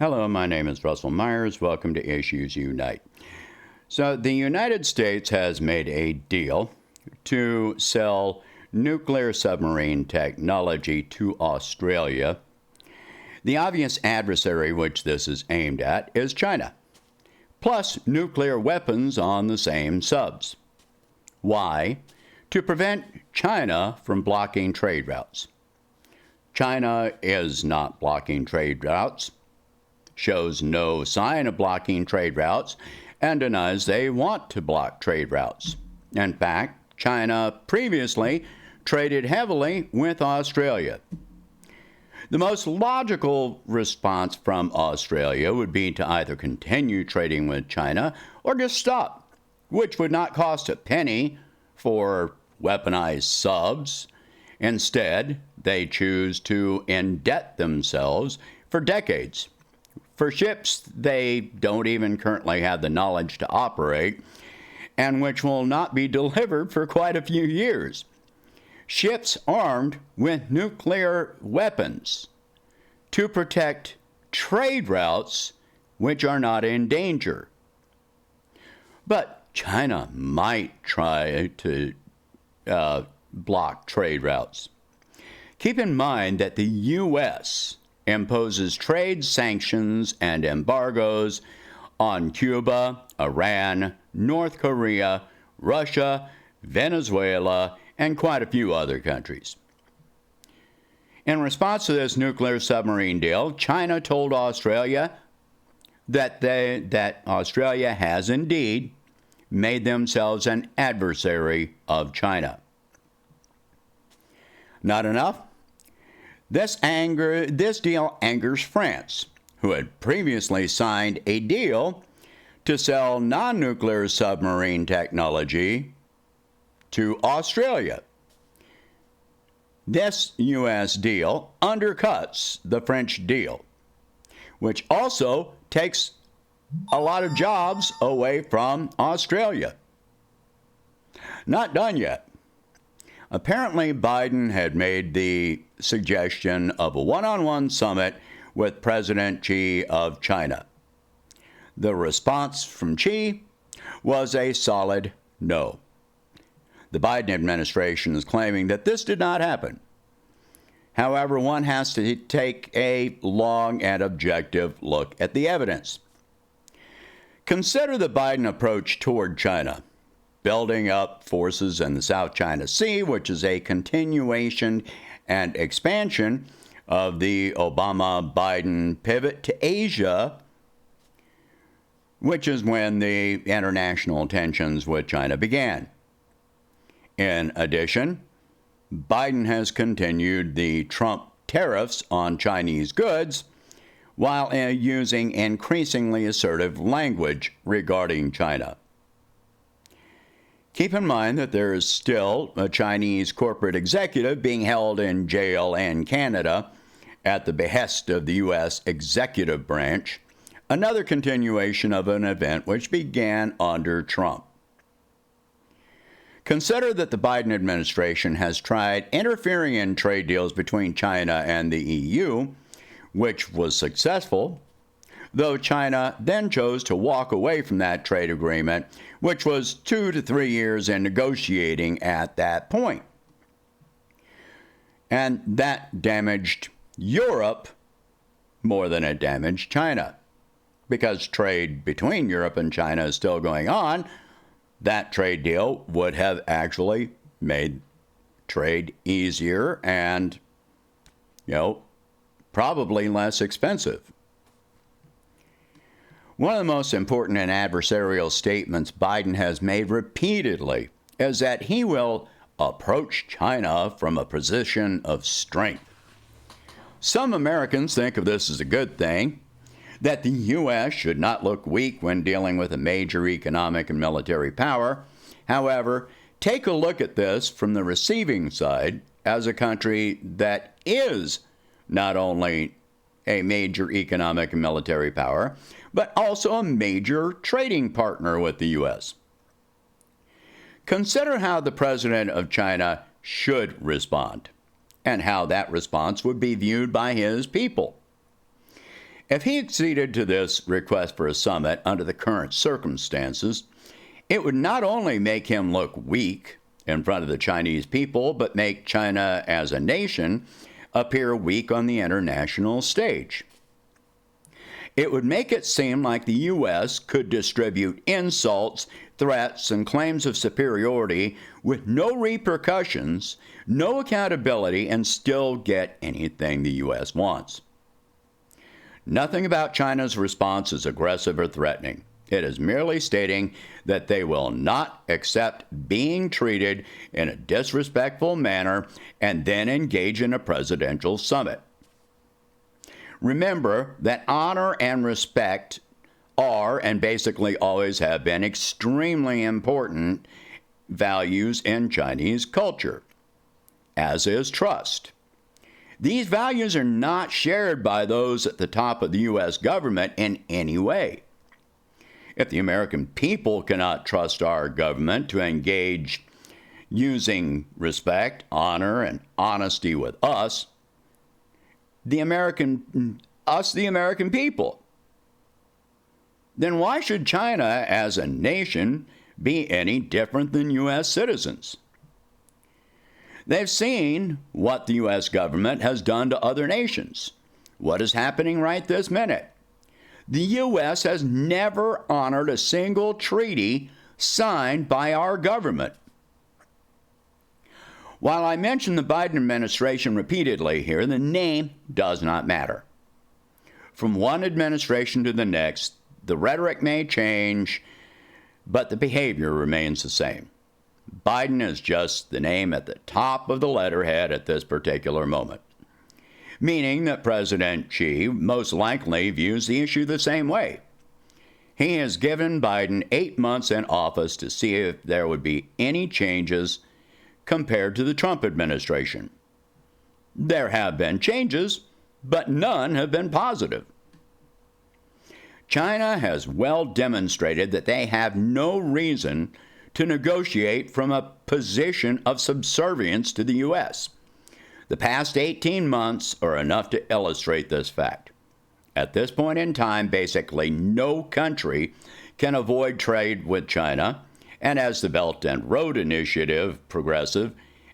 Hello, my name is Russell Myers. Welcome to Issues Unite. So, the United States has made a deal to sell nuclear submarine technology to Australia. The obvious adversary which this is aimed at is China, plus nuclear weapons on the same subs. Why? To prevent China from blocking trade routes. China is not blocking trade routes, shows no sign of blocking trade routes, and denies they want to block trade routes. In fact, China previously traded heavily with Australia. The most logical response from Australia would be to either continue trading with China or just stop, which would not cost a penny for weaponized subs. Instead, they choose to indebt themselves for decades for ships they don't even currently have the knowledge to operate and which will not be delivered for quite a few years. Ships armed with nuclear weapons to protect trade routes which are not in danger. But China might try to block trade routes. Keep in mind that the U.S. imposes trade sanctions and embargoes on Cuba, Iran, North Korea, Russia, Venezuela, and quite a few other countries. In response to this nuclear submarine deal, China told Australia that Australia has indeed made themselves an adversary of China. Not enough? This deal angers France, who had previously signed a deal to sell non-nuclear submarine technology to Australia. This U.S. deal undercuts the French deal, which also takes a lot of jobs away from Australia. Not done yet. Apparently, Biden had made the suggestion of a one-on-one summit with President Xi of China. The response from Xi was a solid no. The Biden administration is claiming that this did not happen. However, one has to take a long and objective look at the evidence. Consider the Biden approach toward China, building up forces in the South China Sea, which is a continuation and expansion of the Obama-Biden pivot to Asia, which is when the international tensions with China began. In addition, Biden has continued the Trump tariffs on Chinese goods while using increasingly assertive language regarding China. Keep in mind that there is still a Chinese corporate executive being held in jail in Canada at the behest of the U.S. executive branch, another continuation of an event which began under Trump. Consider that the Biden administration has tried interfering in trade deals between China and the EU, which was successful, though China then chose to walk away from that trade agreement, which was 2 to 3 years in negotiating at that point. And that damaged Europe more than it damaged China. Because trade between Europe and China is still going on, that trade deal would have actually made trade easier and, probably less expensive. One of the most important and adversarial statements Biden has made repeatedly is that he will approach China from a position of strength. Some Americans think of this as a good thing, that the U.S. should not look weak when dealing with a major economic and military power. However, take a look at this from the receiving side as a country that is not only a major economic and military power, but also a major trading partner with the U.S. Consider how the president of China should respond, and how that response would be viewed by his people. If he acceded to this request for a summit under the current circumstances, it would not only make him look weak in front of the Chinese people, but make China as a nation appear weak on the international stage. It would make it seem like the U.S. could distribute insults, threats, and claims of superiority with no repercussions, no accountability, and still get anything the U.S. wants. Nothing about China's response is aggressive or threatening. It is merely stating that they will not accept being treated in a disrespectful manner and then engage in a presidential summit. Remember that honor and respect are and basically always have been extremely important values in Chinese culture, as is trust. These values are not shared by those at the top of the U.S. government in any way. If the American people cannot trust our government to engage using respect, honor, and honesty with us, the American people, then why should China as a nation be any different than U.S. citizens? They've seen what the U.S. government has done to other nations. What is happening right this minute? The U.S. has never honored a single treaty signed by our government. While I mention the Biden administration repeatedly here, the name does not matter. From one administration to the next, the rhetoric may change, but the behavior remains the same. Biden is just the name at the top of the letterhead at this particular moment, meaning that President Xi most likely views the issue the same way. He has given Biden 8 months in office to see if there would be any changes compared to the Trump administration. There have been changes, but none have been positive. China has well demonstrated that they have no reason to negotiate from a position of subservience to the U.S. The past 18 months are enough to illustrate this fact. At this point in time, basically no country can avoid trade with China, and as the Belt and Road Initiative progresses,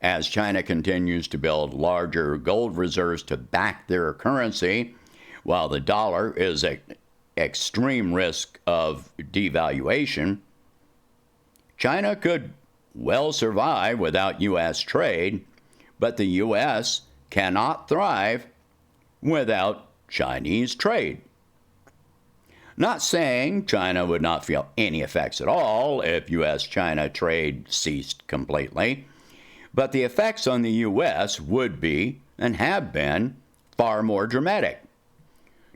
as China continues to build larger gold reserves to back their currency, while the dollar is at extreme risk of devaluation, China could well survive without U.S. trade, but the U.S. cannot thrive without Chinese trade. Not saying China would not feel any effects at all if U.S.-China trade ceased completely, but the effects on the U.S. would be, and have been, far more dramatic.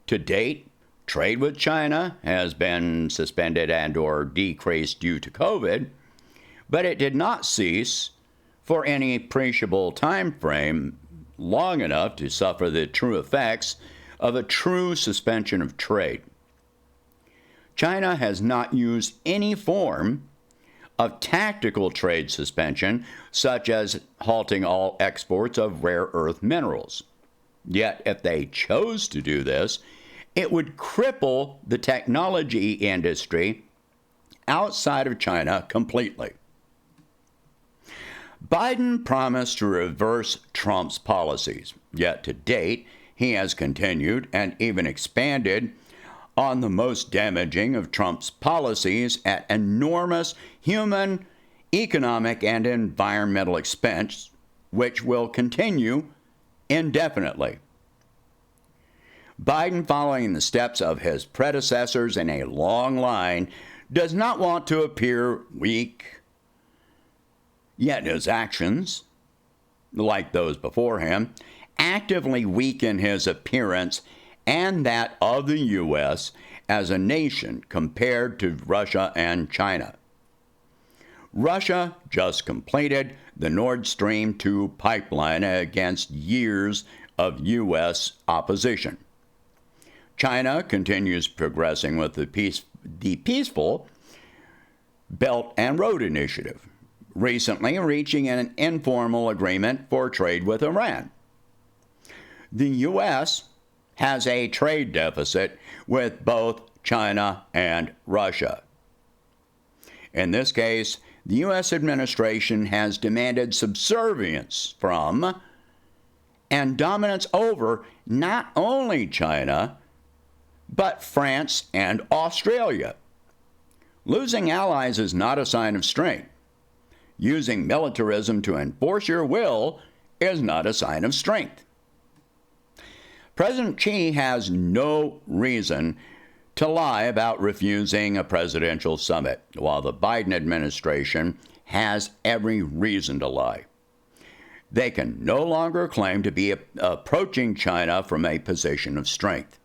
To date, trade with China has been suspended and or decreased due to COVID, but it did not cease for any appreciable time frame long enough to suffer the true effects of a true suspension of trade. China has not used any form of tactical trade suspension, such as halting all exports of rare earth minerals. Yet, if they chose to do this, it would cripple the technology industry outside of China completely. Biden promised to reverse Trump's policies, yet to date, he has continued and even expanded on the most damaging of Trump's policies at enormous human, economic, and environmental expense, which will continue indefinitely. Biden, following in the steps of his predecessors in a long line, does not want to appear weak, yet his actions, like those before him, actively weaken his appearance and that of the U.S. as a nation compared to Russia and China. Russia just completed the Nord Stream 2 pipeline against years of U.S. opposition. China continues progressing with the peaceful Belt and Road Initiative, recently reaching an informal agreement for trade with Iran. The U.S. has a trade deficit with both China and Russia. In this case, the U.S. administration has demanded subservience from and dominance over not only China, but France and Australia. Losing allies is not a sign of strength. Using militarism to enforce your will is not a sign of strength. President Xi has no reason to lie about refusing a presidential summit, while the Biden administration has every reason to lie. They can no longer claim to be approaching China from a position of strength.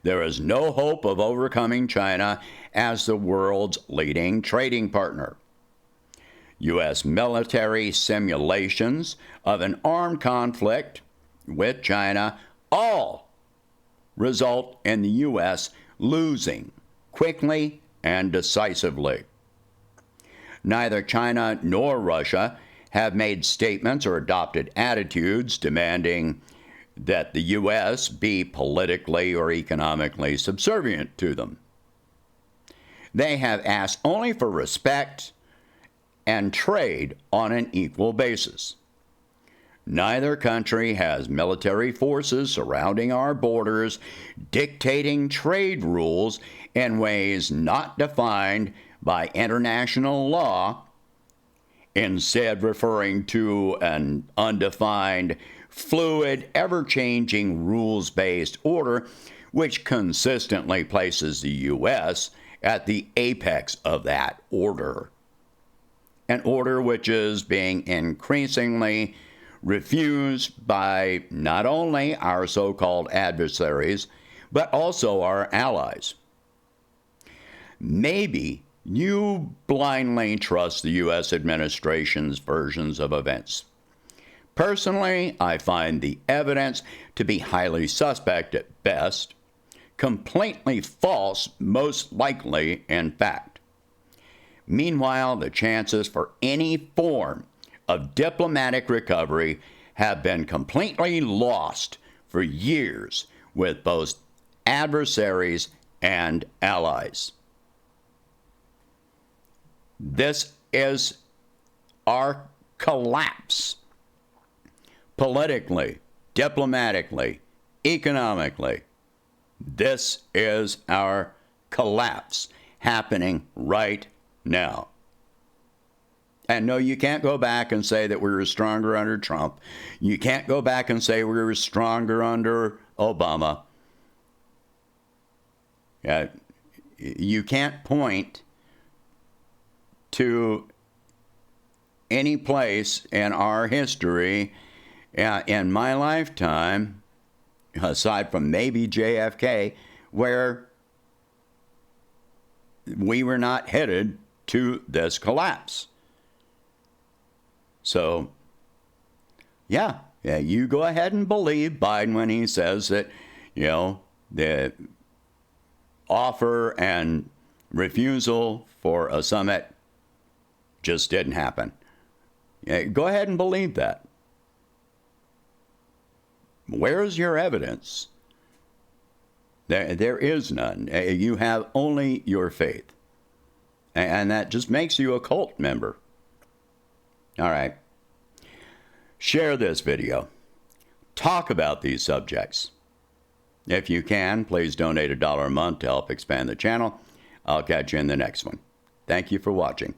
There is no hope of overcoming China as the world's leading trading partner. U.S. military simulations of an armed conflict with China all result in the U.S. losing quickly and decisively. Neither China nor Russia have made statements or adopted attitudes demanding that the U.S. be politically or economically subservient to them. They have asked only for respect and trade on an equal basis. Neither country has military forces surrounding our borders, dictating trade rules in ways not defined by international law, instead referring to an undefined, fluid, ever-changing, rules-based order which consistently places the U.S. at the apex of that order. An order which is being increasingly refused by not only our so-called adversaries, but also our allies. Maybe you blindly trust the U.S. administration's versions of events. Personally, I find the evidence to be highly suspect at best, completely false most likely in fact. Meanwhile, the chances for any form of diplomatic recovery have been completely lost for years with both adversaries and allies. This is our collapse. Politically, diplomatically, economically, this is our collapse happening right now. And no, you can't go back and say that we were stronger under Trump. You can't go back and say we were stronger under Obama. You can't point to any place in our history in my lifetime, aside from maybe JFK, where we were not headed to this collapse. So, yeah, you go ahead and believe Biden when he says that, the offer and refusal for a summit just didn't happen. Go ahead and believe that. Where's your evidence? There is none. You have only your faith. And that just makes you a cult member. All right. Share this video. Talk about these subjects. If you can, please donate $1 a month to help expand the channel. I'll catch you in the next one. Thank you for watching.